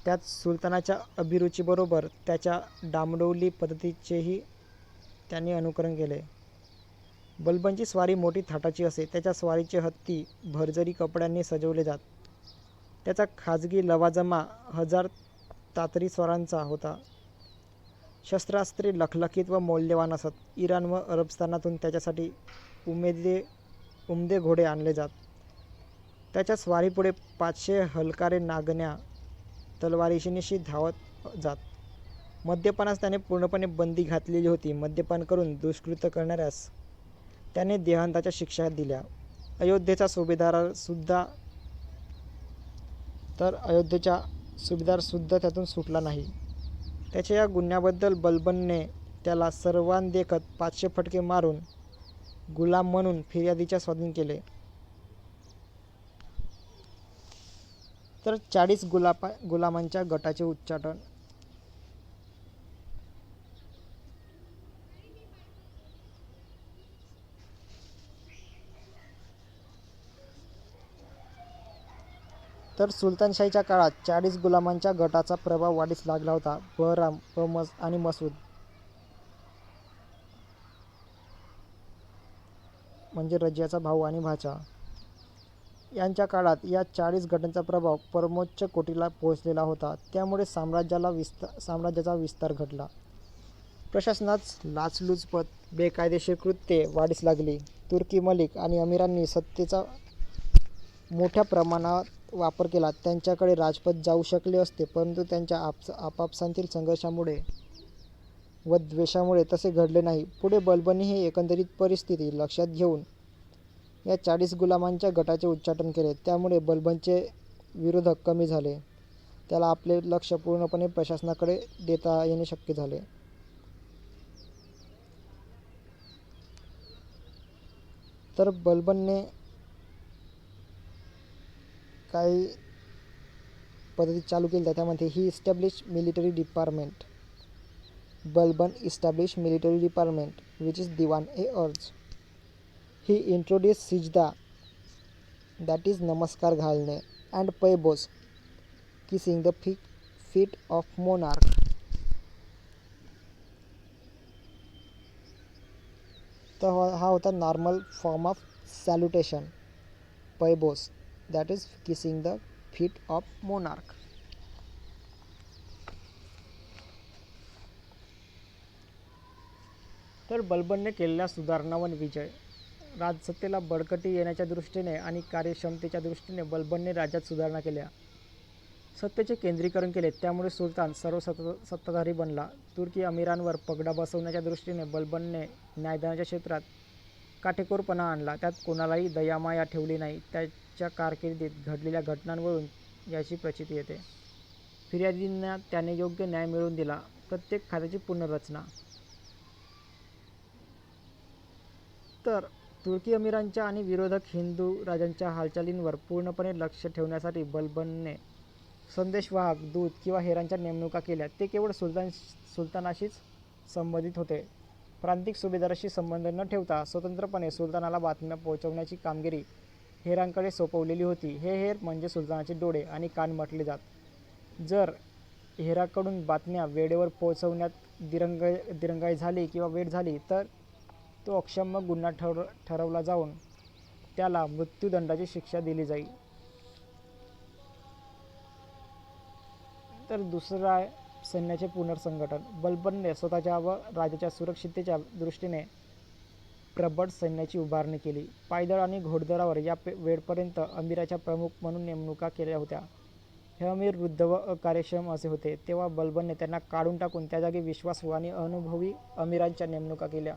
त्यात सुलतानाच्या अभिरुचीबरोबर त्याच्या डामडौली पद्धतीचेही त्यांनी अनुकरण केले. बलबनची स्वारी मोठी थाटाची असे. त्याच्या स्वारीचे हत्ती भरजरी कपड्यांनी सजवले जात. त्याचा खाजगी लवाजमा 1000 तातरी स्वारांचा होता. शस्त्रास्त्रे लखलखीत व मौल्यवान असत. इराण व अरबस्थानातून त्याच्यासाठी उमदे घोडे आणले जात. त्याच्या स्वारीपुढे 500 हलकारे नागण्या तलवारीनिशी धावत जात. मद्यपानास त्याने पूर्णपणे बंदी घातलेली होती. मद्यपान करून दुष्कृत्य करणाऱ्यास त्याने देहांताच्या शिक्षा दिल्या. अयोध्येचा सुभेदारसुद्धा त्यातून सुटला नाही. त्याच्या या गुन्ह्याबद्दल बलबनने त्याला सर्वांदेखत 500 फटके मारून गुलाम म्हणून फिर्यादीच्या स्वाधीन केले. तर 40 गुलामांच्या गटाचे उच्चाटन. तर सुलतानशाहीच्या काळात 40 गुलामांच्या गटाचा प्रभाव वाढीस लागला होता. बहराम आणि मसूद म्हणजे रजियाचा भाऊ आणि भाचा यांच्या काळात या 40 गटांचा प्रभाव परमोच्च कोटीला पोहोचलेला होता. त्यामुळे साम्राज्याचा विस्तार घडला. प्रशासनात लाचलुचपत, बेकायदेशीर कृत्ये वाढीस लागली. तुर्की मलिक आणि अमीरांनी सत्तेचा मोठ्या प्रमाणात वापर केला. त्यांच्याकडे राजपद जाऊ शकले असते, परंतु त्यांच्या आपापसांतील संघर्षामुळे व द्वेषामुळे तसे घडले नाही. पुढे बलबनने ही एकंदरीत परिस्थिती लक्षात घेऊन या 40 गुलामांच्या गटाचे उच्चाटन केले. त्यामुळे बलबनचे विरोधक कमी झाले. त्याला आपले लक्ष पूर्णपणे प्रशासनाकडे देता येणे शक्य झाले. तर बलबनने काही पद्धती चालू केल्या. त्यामध्ये he establish military department. Balban establish military department which is Diwan-e-Arz. He introduce sijda that is नमस्कार घालणे and paibos kissing the feet of monarch. तर हा होता normal form of salutation. Paibos that is kissing the feet of monarch. तर बलबनने केलेल्या सुधारणा व विजय. राजसत्तेला बळकटी येण्याच्या दृष्टीने आणि कार्यक्षमतेच्या दृष्टीने बलबनने राज्यात सुधारणा केल्या. सत्तेचे केंद्रीकरण केले, त्यामुळे सुलतान सत्ताधारी बनला. तुर्की अमीरांवर पगडा बसवण्याच्या दृष्टीने बलबनने न्यायदानाच्या क्षेत्रात काटेकोरपणा आणला. त्यात कोणालाही दयामाया ठेवली नाही. त्याच्या कारकिर्दीत घडलेल्या घटनांवरून याची प्रचिती येते. फिर्यादींना त्याने योग्य न्याय मिळवून दिला. प्रत्येक खात्याची पुनर्रचना. तर तुर्की अमीरांच्या आणि विरोधक हिंदू राजांच्या हालचालींवर पूर्णपणे लक्ष ठेवण्यासाठी बलबनने संदेशवाहक, दूत किंवा हेरांच्या नेमणुका केल्या. ते केवळ सुलतानाशीच संबंधित होते. प्रांतिक सुभेदाराशी संबंध न ठेवता स्वतंत्रपणे सुलतानाला बातम्या पोहोचवण्याची कामगिरी हेरांकडे सोपवलेली होती. हे हेर म्हणजे सुलतानाचे डोळे आणि कान म्हटले जात. जर हेराकडून बातम्या वेळेवर पोहोचवण्यात दिरंगाई झाली किंवा वेळ झाली तर तो अक्षम्य गुन्हा ठरवला जाऊन त्याला मृत्यूदंडाची शिक्षा दिली जाई. तर दुसरं आहे सैन्याचे पुनर्संघटन. बलबनने स्वतःच्या व राज्याच्या सुरक्षिततेच्या दृष्टीने प्रबळ सैन्याची उभारणी केली. पायदळ आणि घोडदळावर या वेळपर्यंत अमीराच्या प्रमुख म्हणून नेमणुका केल्या होत्या. हे अमीर वृद्ध व अकार्यक्षम असे होते. तेव्हा बलबनने त्यांना काढून टाकून त्या जागी विश्वासू आणि अनुभवी अमीरांच्या नेमणुका केल्या.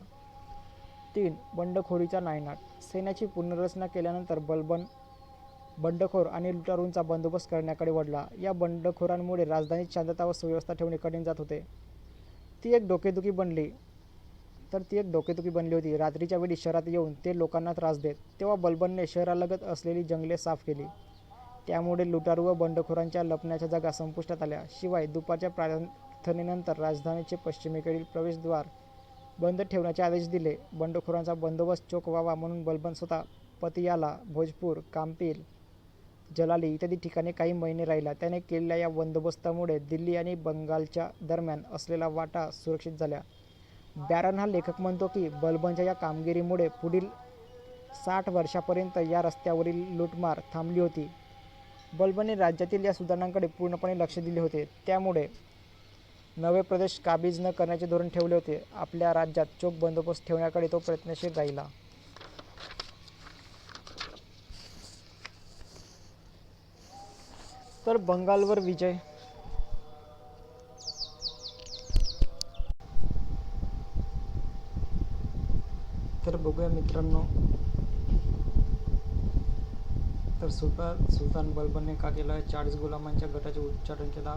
3. बंडखोरीचा नायनाट. सैन्याची पुनर्रचना केल्यानंतर बलबन बंडखोर आणि लुटारूंचा बंदोबस्त करण्याकडे वळला. या बंडखोरांमुळे राजधानीत शांतता व सुव्यवस्था ठेवणे कठीण जात होते. ती एक डोकेदुखी बनली होती. रात्रीच्या वेळी शहरात येऊन ते लोकांना त्रास देत. तेव्हा बलबनने शहरालगत असलेली जंगले साफ केली. त्यामुळे लुटारू व बंडखोरांच्या लपण्याच्या जागा संपुष्टात आल्या. शिवाय दुपारच्या प्रार्थनेनंतर राजधानीचे पश्चिमेकडील प्रवेशद्वार बंद ठेवण्याचे आदेश दिले. बंडखोरांचा बंदोबस्त चोख व्हावा म्हणून बलबन स्वतः पतियाला, भोजपूर, काम्पील, जलाली इत्यादी ठिकाणी काही महिने राहिला. त्याने केलेल्या या बंदोबस्तामुळे दिल्ली आणि बंगालच्या दरम्यान असलेल्या वाटा सुरक्षित झाल्या. बॅरन हा लेखक म्हणतो की बलबनच्या या कामगिरीमुळे पुढील 60 वर्षांपर्यंत या रस्त्यावरील लूटमार थांबली होती. बलबनने राज्यातील या सुधारणांकडे पूर्णपणे लक्ष दिले होते. त्यामुळे नवे प्रदेश काबीज न करण्याचे धोरण ठेवले होते. आपल्या राज्यात चोख बंदोबस्त ठेवण्याकडे तो प्रयत्नशील राहिला. तर बंगालवर विजय. तर बघूया मित्रांनो, तर सुलतान बलबनने का केलं? 40 गुलामांच्या गटाचे उच्चाटन केला.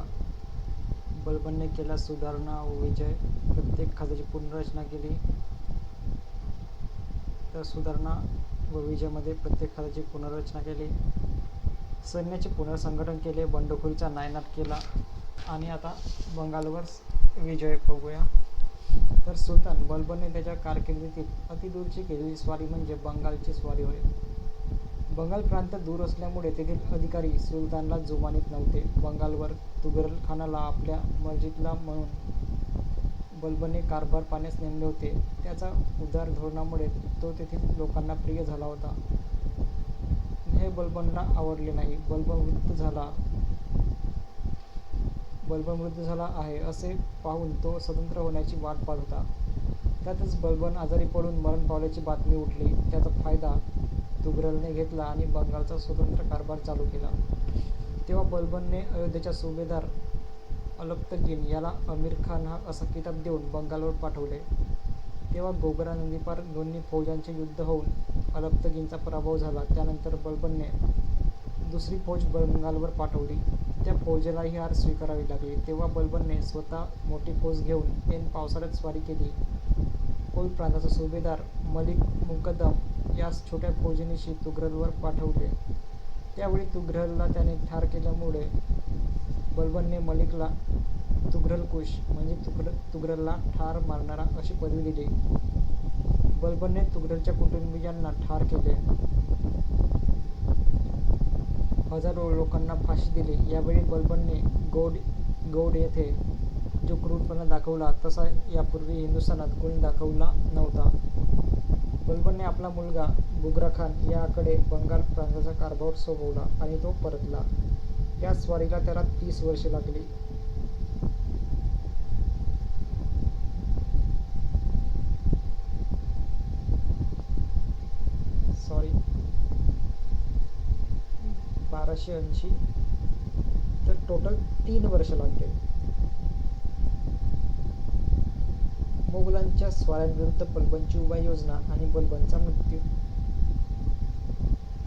बलबनने केला सुधारणा व विजय. प्रत्येक खात्याची पुनर्रचना केली. तर सुधारणा व विजयमध्ये प्रत्येक खात्याची पुनर्रचना केली. सैन्याचे पुनर्संघटन केले. बंडखोरीचा नायनाट केला. आणि आता बंगालवर विजय बघूया. तर सुलतान बलबनने त्याच्या कारकिर्दीतील अतिदूरची केलेली स्वारी म्हणजे बंगालची स्वारी होय. बंगाल प्रांत दूर असल्यामुळे तेथील अधिकारी सुलतानला जुमानीत नव्हते. बंगालवर तुघलखानाला आपल्या मर्जीतला म्हणून बलबनने कारभार पाहण्यास नेमले होते. त्याच्या उदार धोरणामुळे तो तेथील लोकांना प्रिय झाला होता. हे बलबनला आवडले नाही. बलबन मृत झाला आहे असे पाहून तो स्वतंत्र होण्याची वाट पाहत होता. त्यातच बलबन आजारी पडून मरण पावल्याची बातमी उठली. त्याचा फायदा तुघलने घेतला आणि बंगालचा स्वतंत्र कारभार चालू केला. तेव्हा बलबनने अयोध्येचा सुभेदार अलप्तगीन याला अमीर खान हा असा किताब देऊन बंगालवर पाठवले. तेव्हा गोगरा नदीपार दोन्ही फौजांचे युद्ध होऊन अलप्तगीनचा पराभव झाला. त्यानंतर बलबनने दुसरी फौज बंगालवर पाठवली. त्या फौजेलाही हार स्वीकारावी लागली. तेव्हा बलबनने स्वतः मोठी फौज घेऊन ऐन पावसाळ्यात स्वारी केली. कोल प्रांताचा सुभेदार मलिक मुकद्दम यास छोट्या फौजेनिशी तुघलवर पाठवले. त्यावेळी तुघलला त्याने ठार केल्यामुळे बलबनने मलिकला तुघलकुश म्हणजे तुघलला ठार मारणारा अशी पदवी दिली. बलबनने तुघलच्या कुटुंबियांना ठार केले. हजारो लोकांना फाशी दिली. यावेळी बलबनने गौड येथे जो क्रूरपणा दाखवला तसा यापूर्वी हिंदुस्थानात कोणी दाखवला नव्हता. बलबनने आपला मुलगा बुगराखान याकडे बंगाल प्रांताचा कारभार सोपवला आणि तो परतला. या स्वारीला त्याला 30 वर्षे लागली. सॉरी 1280. तर टोटल 3 वर्ष लागले. मोगलांच्या स्वाऱ्यांविरुद्ध बलबनची उपाययोजना आणि बलबनचा मृत्यू.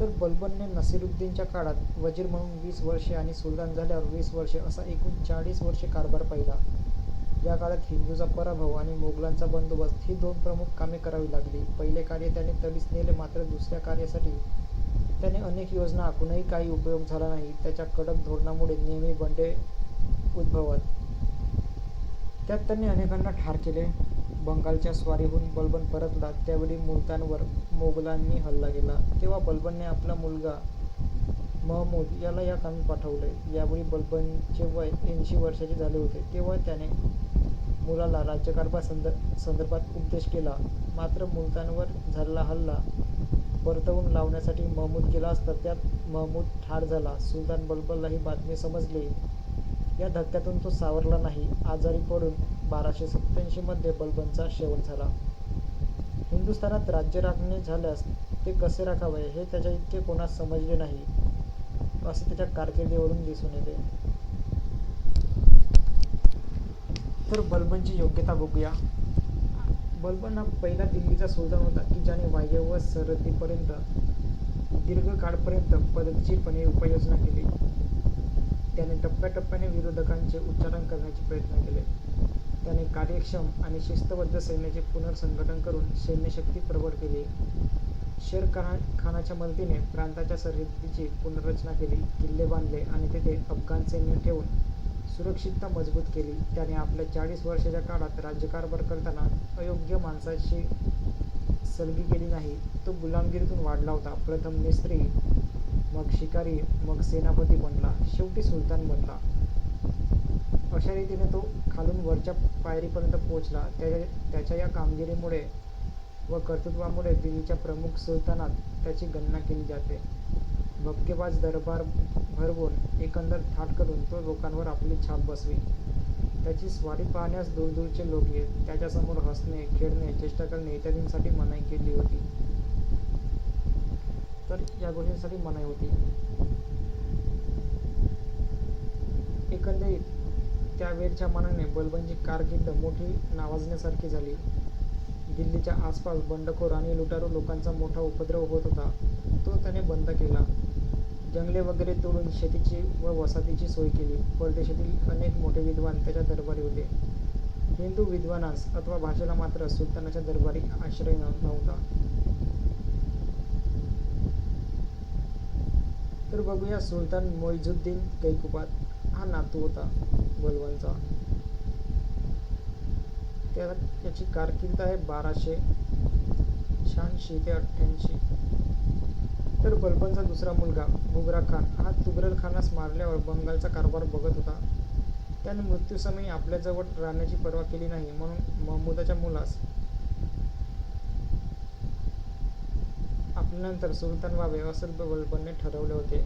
तर बलबनने नसिरुद्दीनच्या काळात वजीर म्हणून 20 वर्षे आणि सुलतान झाल्यावर 20 वर्षे असा एकूण 40 वर्षे कारभार पाहिला. या काळात हिंदूचा पराभव आणि मोगलांचा बंदोबस्त ही 2 प्रमुख कामे करावी लागली. पहिले कार्य त्याने तडीस नेले, मात्र दुसऱ्या कार्यासाठी त्याने अनेक योजना आखूनही काही उपयोग झाला नाही. त्याच्या कडक धोरणामुळे नेहमी बंडे उद्भवत. त्यात त्यांनी अनेकांना ठार केले. बंगालच्या स्वारीहून बलबन परतला त्यावेळी मुलतानवर मोगलांनी हल्ला केला. तेव्हा बलबनने आपला मुलगा महमूद याला या कामी पाठवले. यावेळी बलबनचे वय 80 वर्षाचे झाले होते. तेव्हा त्याने मुलाला राज्यकारभार संदर्भात उपदेश केला. मात्र मुलतानवर झालेला हल्ला परतवून लावण्यासाठी महमूद गेला असता त्यात महमूद ठार झाला. सुलतान बलबनला ही बातमी समजली. या धक्क्यातून तो सावरला नाही. आजारी पडून 1287 मध्ये बलबनचा शेवट झाला. हिंदुस्थानात राज्य राखणे झाल्यास ते कसे राखावे हे त्याच्या इतके कोणास समजले नाही, असे त्याच्या कारकिर्दीवरून दिसून येते. तर बलबनची योग्यता बघूया. बलबन हा पहिला दिल्लीचा सुलतान होता की ज्याने बाह्य व सरहद्दीपर्यंत दीर्घ काळपर्यंत पद्धतशीरपणे उपाययोजना केली. त्याने टप्प्याटप्प्याने विरोधकांचे उच्चाटन करण्याचे प्रयत्न केले. त्याने कार्यक्षम आणि शिस्तबद्ध सैन्याचे पुनर्संघटन करून सैन्यशक्ती प्रबळ केली. शेर खानाच्या मदतीने प्रांताच्या सरहद्दीची पुनर्रचना केली. किल्ले बांधले आणि तेथे अफगाण सैन्य ठेवून सुरक्षितता मजबूत केली. त्याने आपल्या 40 वर्षाच्या काळात राज्यकारभार करताना अयोग्य माणसाची सलगी केली नाही. तो गुलामगिरीतून वाढला होता. प्रथम मिस्त्री, मग शिकारी, मग सेनापती बनला, शेवटी सुलतान बनला. अशा रीतीने तो खालून वरच्या पायरीपर्यंत पोहोचला. त्याच्या या कामगिरीमुळे व कर्तृत्वामुळे दिल्लीच्या प्रमुख सुलतानात त्याची गणना केली जाते. भपकेबाज दरबार भरवून एकंदर थाट करून तो लोकांवर आपली छाप बसवी. त्याची स्वारी पाहण्यास दूरदूरचे लोक येत. त्याच्यासमोर हसणे, खेळणे, चेष्टा करणे इत्यादींसाठी मनाई केली होती. तर या गोष्टींसाठी मनाई होती. एकंदरीत त्यावेळच्या मानाने बलबनची कारकीर्द मोठी नावाजण्यासारखी झाली. दिल्लीच्या आसपास बंडखोर आणि लुटारू लोकांचा मोठा उपद्रव होत होता. तो त्याने बंद केला. जंगले वगैरे तोडून शेतीची व वसाहतीची सोय केली. परदेशातील अनेक मोठे विद्वान त्याच्या दरबारी होते. हिंदू विद्वानांस अथवा भाषेला मात्र सुलतानाच्या दरबारी आश्रय नव्हता. तर बघूया सुलतान मोइझुद्दीन कैकुबाद हा नातू होता बलबनचा. त्याची कारकीर्द आहे 1286 ते 88. तर बलबनचा दुसरा मुलगा बुगरा खान हा तुगलक खानास मारल्यावर बंगालचा कारभार बघत होता. त्याने मृत्यूसमयी आपल्याजवळ राहण्याची पर्वा केली नाही, म्हणून महमूदाच्या मुलास आपल्यानंतर सुलतान व्हावे असे बलबनने ठरवले होते.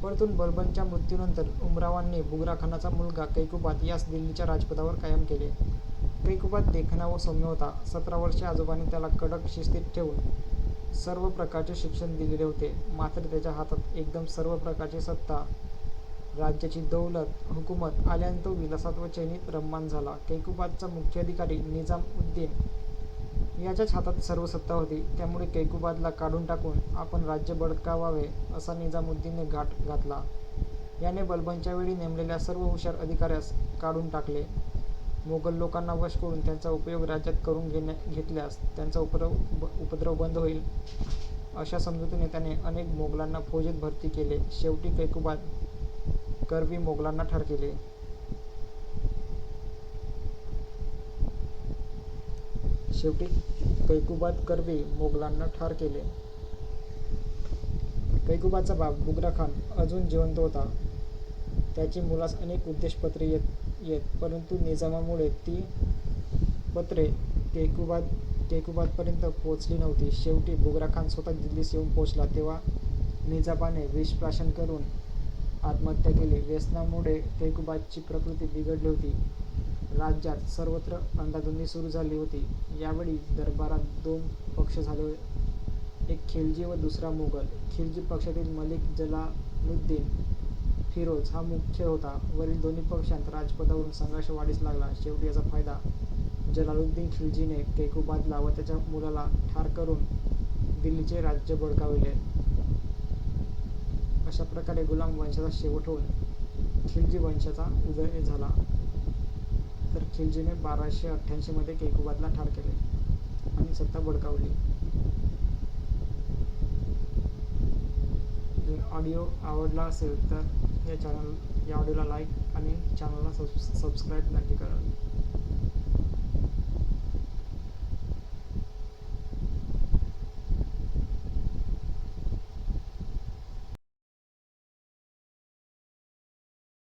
परंतु बलबनच्या मृत्यूनंतर उमरावांनी बुगरा खानाचा मुलगा कैकुबाद यास दिल्लीच्या राजपदावर कायम केले. कैकुबाद देखणा व सौम्य होता. 17 वर्षे आजोबांनी त्याला कडक शिस्तीत ठेवून सर्व प्रकारचे शिक्षण दिलेले होते. मात्र त्याच्या हातात एकदम सर्व प्रकारची सत्ता, राज्याची दौलत, हुकूमत आल्याने तो विलासात व चैनीत रममाण झाला. कैकुबादचा मुख्य अधिकारी निजाम उद्दीन याच्याच हातात सर्व सत्ता होती. त्यामुळे कैकुबादला काढून टाकून आपण राज्य बळकावावे असा निजामुद्दीनने घाट घातला. याने बलबनच्या वेळी नेमलेल्या सर्व हुशार अधिकाऱ्यास काढून टाकले. मोगल लोकांना वश करून त्यांचा उपयोग राज्यात करून घेतल्यास त्यांचा उपद्रव बंद होईल अशा समजुतीने त्याने अनेक मोगलांना फौजेत भरती केले. शेवटी कैकुबाद करवी मोगलांना ठार केले. कैकुबादचा बाप बुगरा खान अजून जिवंत होता. त्याची मुलास अनेक उद्देशपत्रे येत, परंतु निजामामुळे ती पत्रे कैकुबादपर्यंत पोहोचली नव्हती. शेवटी बुगरा खान स्वतः दिल्लीस येऊन पोहोचला तेव्हा निजामाने विषप्राशन करून आत्महत्या केली. व्यसनामुळे कैकुबादची प्रकृती बिघडली होती. राज्यात सर्वत्र अंधाधुंदी सुरू झाली होती. यावेळी दरबारात 2 पक्ष झाले, एक खिलजी व दुसरा मोगल. खिलजी पक्षातील मलिक जलालुद्दीन फिरोज हा मुख्य होता. वरील दोन्ही पक्षांत राजपदावरून संघर्ष वाढीस लागला. शेवटी याचा फायदा जलालुद्दीन खिलजीने कैकोबादला व त्याच्या मुलाला ठार करून दिल्लीचे राज्य बळकाविले. अशा प्रकारे गुलाम वंशाचा शेवट होऊन खिलजी वंशाचा उदय झाला. तर खिलजीने 1288 मध्ये कैकोबादला ठार केले आणि सत्ता बळकावली. जर ऑडिओ आवडला असेल तर या ऑडिओला लाईक आणि चॅनलला सबस्क्राईब नक्की करा.